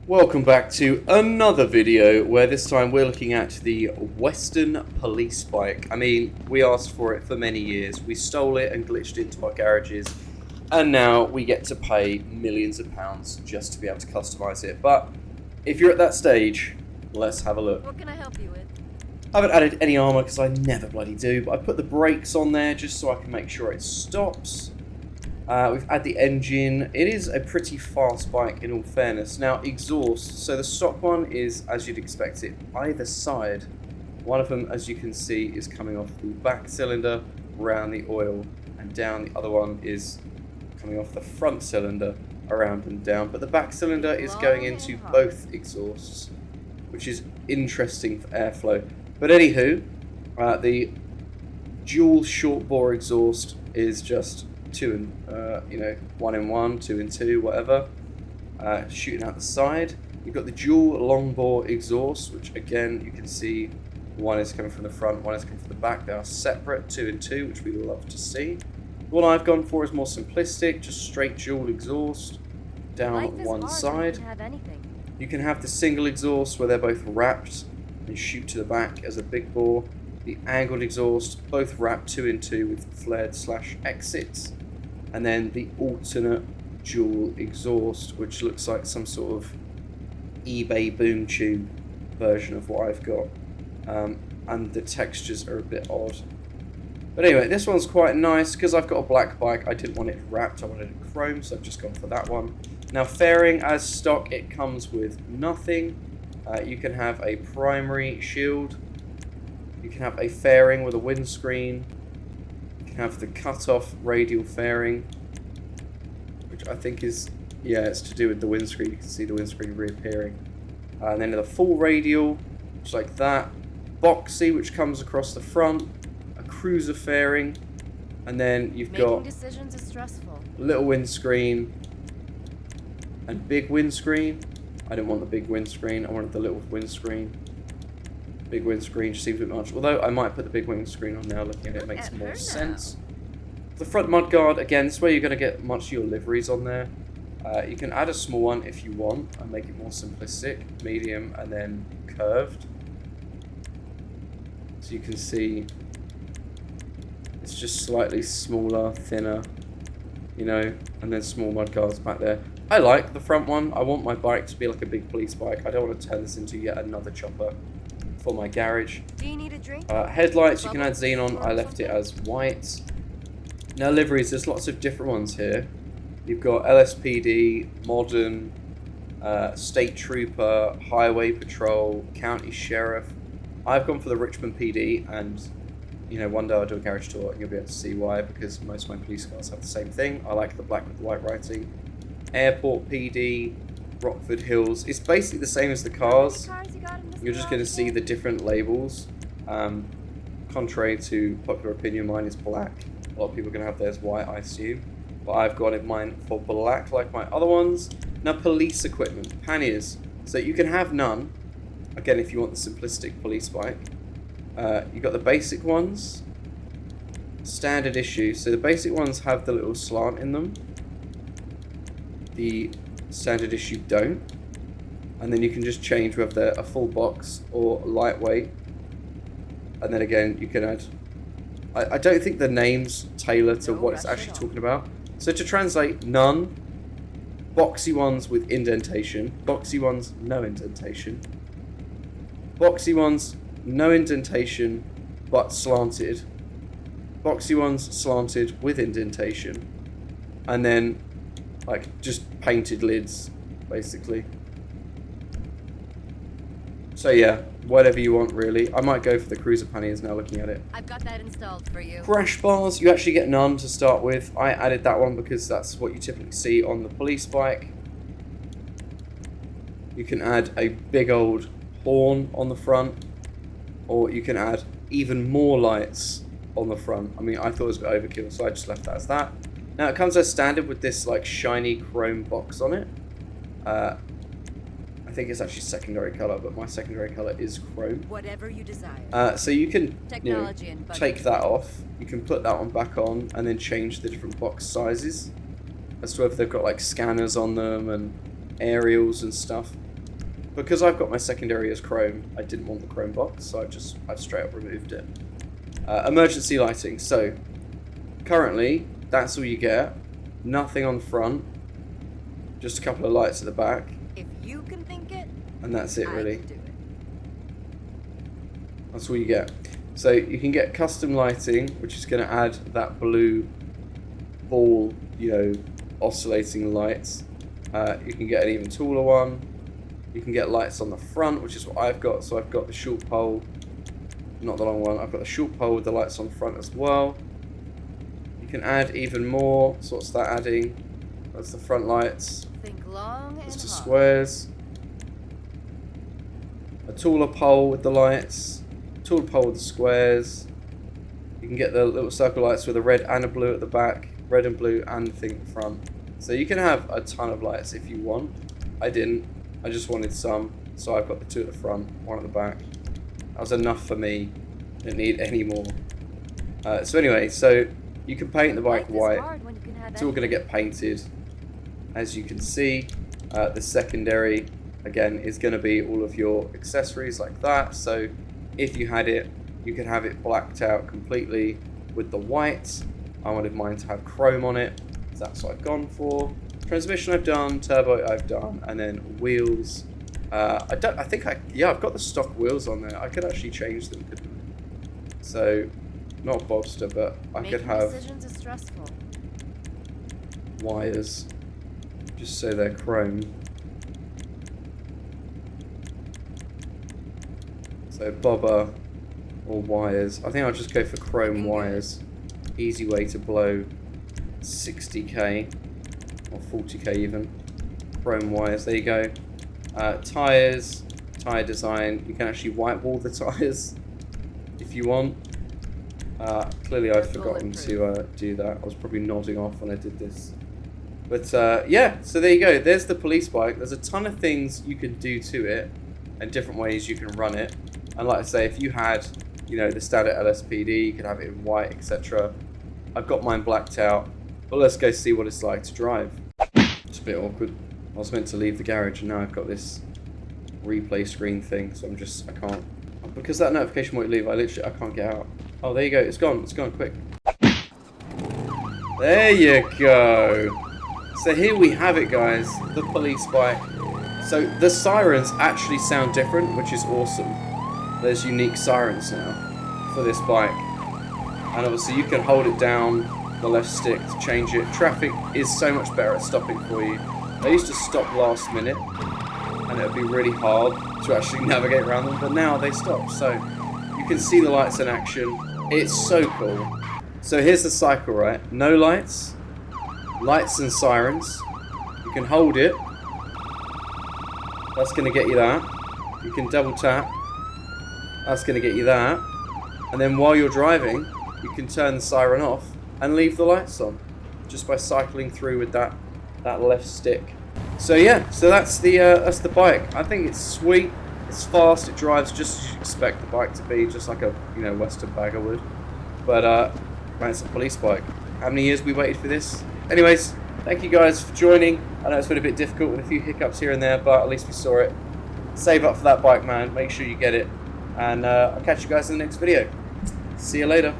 Welcome back to another video where this time we're looking at the Western police bike. I mean, we asked for it for many years. We stole it and glitched it into our garages, and now we get to pay millions of pounds just to be able to customize it. But if you're at that stage, let's have a look. What can I help you with? I haven't added any armor because I never bloody do, but I put the brakes on there just so I can make sure it stops. We've added the engine. It is a pretty fast bike in all fairness. Now, exhaust. So the stock one is, as you'd expect it, either side. One of them, as you can see, is coming off the back cylinder, around the oil and down. The other one is coming off the front cylinder, around and down. But the back cylinder is going into both exhausts, which is interesting for airflow. But anywho, the dual short bore exhaust is just 1 in 1, 2 in 2, whatever, shooting out the side. You've got the dual long bore exhaust, which again you can see one is coming from the front, one is coming from the back. They are separate, 2 in 2, which we love to see. The one I've gone for is more simplistic, just straight dual exhaust down one side. You can have the single exhaust where they're both wrapped and shoot to the back as a big bore. The angled exhaust, both wrapped 2 in 2 with flared / exits. And then the alternate dual exhaust, which looks like some sort of eBay boom tube version of what I've got. And the textures are a bit odd. But anyway, this one's quite nice because I've got a black bike. I didn't want it wrapped, I wanted it chrome, so I've just gone for that one. Now, fairing as stock, it comes with nothing. You can have a primary shield. You can have a fairing with a windscreen. You can have the cut-off radial fairing, which I think is, it's to do with the windscreen. You can see the windscreen reappearing. And then the full radial, which like that. Boxy, which comes across the front. A cruiser fairing. And then you've got decisions is stressful. Little windscreen and big windscreen. I didn't want the big windscreen. I wanted the little windscreen. Big windscreen just seems a bit much. Although I might put the big windscreen on now. Looking at it makes more sense. The front mudguard, again, this is where you're going to get much of your liveries on there. You can add a small one if you want and make it more simplistic, medium, and then curved. So you can see it's just slightly smaller, thinner, and then small mudguards back there. I like the front one. I want my bike to be like a big police bike. I don't want to turn this into yet another chopper for my garage. Do you need a drink? Headlights, you can add xenon. I left it as white. Now liveries, there's lots of different ones here. You've got LSPD, modern, state trooper, highway patrol, county sheriff. I've gone for the Richmond PD, and one day I'll do a garage tour and you'll be able to see why, because most of my police cars have the same thing. I like the black with the white writing. Airport PD, Rockford Hills. It's basically the same as the cars. You're just going to see the different labels. Contrary to popular opinion, mine is black. A lot of people are going to have theirs white, I assume. But I've got it mine for black, like my other ones. Now, police equipment, panniers. So you can have none. Again, if you want the simplistic police bike. You've got the basic ones. Standard issue. So the basic ones have the little slant in them. The standard issue don't. And then you can just change whether they're a full box or lightweight. And then again, you can add... I don't think the names tailor to what it's actually talking about. So to translate, none. Boxy ones with indentation. Boxy ones, no indentation. Boxy ones, no indentation, but slanted. Boxy ones, slanted with indentation. And then, just painted lids, basically. So yeah, whatever you want, really. I might go for the cruiser panniers now, looking at it. I've got that installed for you. Crash bars, you actually get none to start with. I added that one because that's what you typically see on the police bike. You can add a big old horn on the front, or you can add even more lights on the front. I mean, I thought it was a bit overkill, so I just left that as that. Now, it comes as standard with this, shiny chrome box on it. I think it's actually secondary color, but my secondary color is chrome. Whatever you desire. So you can take that off. You can put that one back on and then change the different box sizes. as to whether they've got like scanners on them and aerials and stuff. Because I've got my secondary as chrome, I didn't want the chrome box, so I've straight up removed it. Emergency lighting. So currently that's all you get. Nothing on the front. Just a couple of lights at the back. If you can think it, and that's it, really. I can do it. That's all you get. So you can get custom lighting, which is going to add that blue ball, oscillating lights. You can get an even taller one. You can get lights on the front, which is what I've got. So I've got the short pole, not the long one. I've got the short pole with the lights on the front as well. You can add even more. So what's that adding? That's the front lights. Think long and Just the hard. squares. A taller pole with the lights. Taller pole with the squares. You can get the little circle lights with a red and a blue at the back. Red and blue and the thing at the front. So you can have a ton of lights if you want. I didn't. I just wanted some. So I've got the two at the front, one at the back. That was enough for me. Didn't need any more. So anyway, so you can paint the bike Life is white. hard when you can have It's all going to get painted. As you can see, the secondary, again, is going to be all of your accessories like that. So if you had it, you could have it blacked out completely with the white. I wanted mine to have chrome on it, so that's what I've gone for. Transmission I've done, turbo I've done, and then wheels. I've got the stock wheels on there. I could actually change them, couldn't I? So, not a Bobster, but I could have decisions is stressful. wires, just so they're chrome. So bobber or wires. I think I'll just go for chrome wires. Easy way to blow 60k or 40k even. Chrome wires, there you go. Tyres, tyre design. You can actually white wall the tyres if you want. Clearly I've forgotten to do that. I was probably nodding off when I did this. But yeah, so there you go. There's the police bike. There's a ton of things you can do to it and different ways you can run it. And like I say, if you had, the standard LSPD, you could have it in white, etc. I've got mine blacked out. But let's go see what it's like to drive. It's a bit awkward. I was meant to leave the garage and now I've got this replay screen thing, so I can't. Because that notification won't leave, I can't get out. Oh, there you go. It's gone, quick. There you go. So here we have it, guys, the police bike. So the sirens actually sound different, which is awesome. There's unique sirens now for this bike. And obviously you can hold it down, the left stick, to change it. Traffic is so much better at stopping for you. I used to stop last minute, and it would be really hard to actually navigate around them, but now they stop. So you can see the lights in action. It's so cool. So here's the cycle, right? No lights. Lights and sirens. You can hold it. That's going to get you that. You can double tap. That's going to get you that. And then while you're driving, you can turn the siren off and leave the lights on just by cycling through with that left stick. So yeah, so that's the bike. I think it's sweet. It's fast. It drives just as you expect the bike to be, just like a Western bagger would. But man, it's a police bike. How many years we waited for this? Anyways, thank you guys for joining. I know it's been a bit difficult with a few hiccups here and there, but at least we saw it. Save up for that bike, man. Make sure you get it. And I'll catch you guys in the next video. See you later.